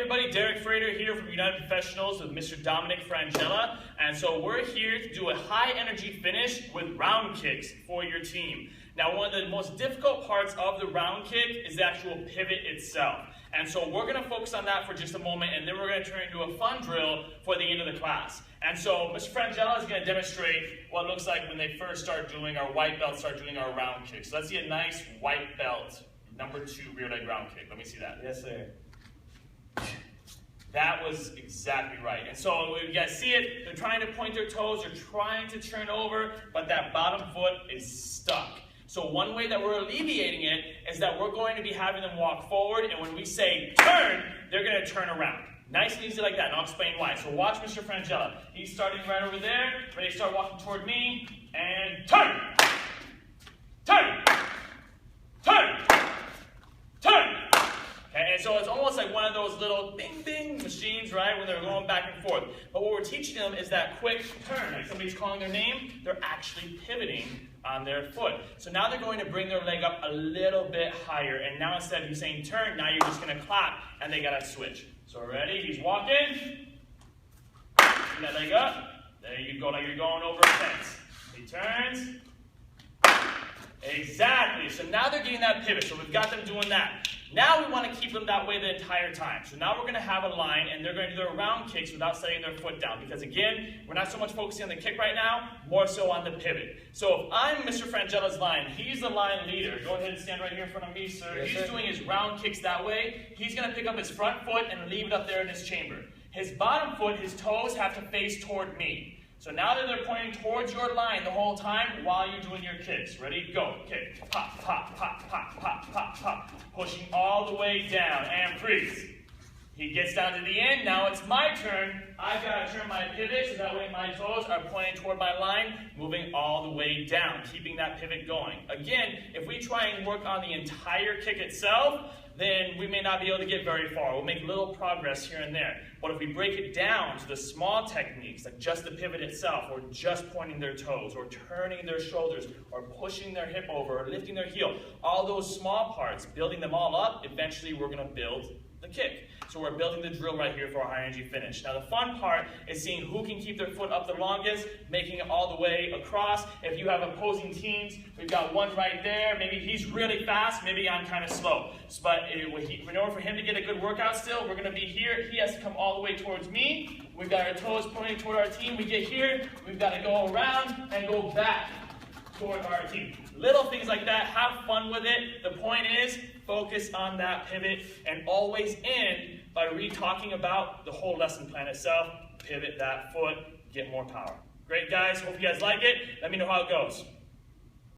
everybody, Derek Frater here from United Professionals with Mr. Dominic Frangella. And so we're here to do a high energy finish with round kicks for your team. Now, one of the most difficult parts of the round kick is the actual pivot itself. And so we're going to focus on that for just a moment, and then we're going to turn into a fun drill for the end of the class. And so Mr. Frangella is going to demonstrate what it looks like when they first start doing our white belt, start doing our round kicks. So let's see a nice white belt, number 2 rear leg round kick. Let me see that. Yes, sir. That was exactly right. And so you guys see it, they're trying to point their toes, they're trying to turn over, but that bottom foot is stuck. So one way that we're alleviating it is that we're going to be having them walk forward, and when we say turn, they're going to turn around. Nice and easy like that, and I'll explain why. So watch Mr. Frangella. He's starting right over there, ready to start walking toward me, and turn! Turn! Turn! Turn! Okay, and so it's almost like one of those little ding-ding machines, right, when they're going back and forth. But what we're teaching them is that quick turn. Like somebody's calling their name, they're actually pivoting on their foot. So now they're going to bring their leg up a little bit higher. And now instead of you saying turn, now you're just going to clap, and they got to switch. So ready? He's walking. Bring that leg up. There you go, like you're going over a fence. He turns. Exactly. So now they're getting that pivot. So we've got them doing that. Now we want to keep them that way the entire time. So now we're going to have a line, and they're going to do their round kicks without setting their foot down. Because again, we're not so much focusing on the kick right now, more so on the pivot. So if I'm Mr. Frangella's line, he's the line leader. Go ahead and stand right here in front of me, sir. Yes, he's doing his round kicks that way. He's going to pick up his front foot and leave it up there in his chamber. His bottom foot, his toes have to face toward me. So now that they're pointing towards your line the whole time while you're doing your kicks. Ready? Go. Kick. Pop, pop, pop, pop, pop, pop, pop. Pushing all the way down. And freeze. He gets down to the end. Now it's my turn. I've got to turn my pivot so that way my toes are pointing toward my line, moving all the way down, keeping that pivot going. Again, if we try and work on the entire kick itself, then we may not be able to get very far. We'll make little progress here and there. But if we break it down to the small techniques, like just the pivot itself, or just pointing their toes, or turning their shoulders, or pushing their hip over, or lifting their heel, all those small parts, building them all up, eventually we're going to build the kick. So we're building the drill right here for our high energy finish. Now the fun part is seeing who can keep their foot up the longest, making it all the way across. If you have opposing teams, we've got one right there. Maybe he's really fast, maybe I'm kind of slow. But in order for him to get a good workout still, we're going to be here. He has to come all the way towards me. We've got our toes pointing toward our team. We get here, we've got to go around and go back toward our team. Little things like that, have fun with it. The point is, focus on that pivot and always end by re-talking about the whole lesson plan itself. Pivot that foot, get more power. Great, guys. Hope you guys like it. Let me know how it goes.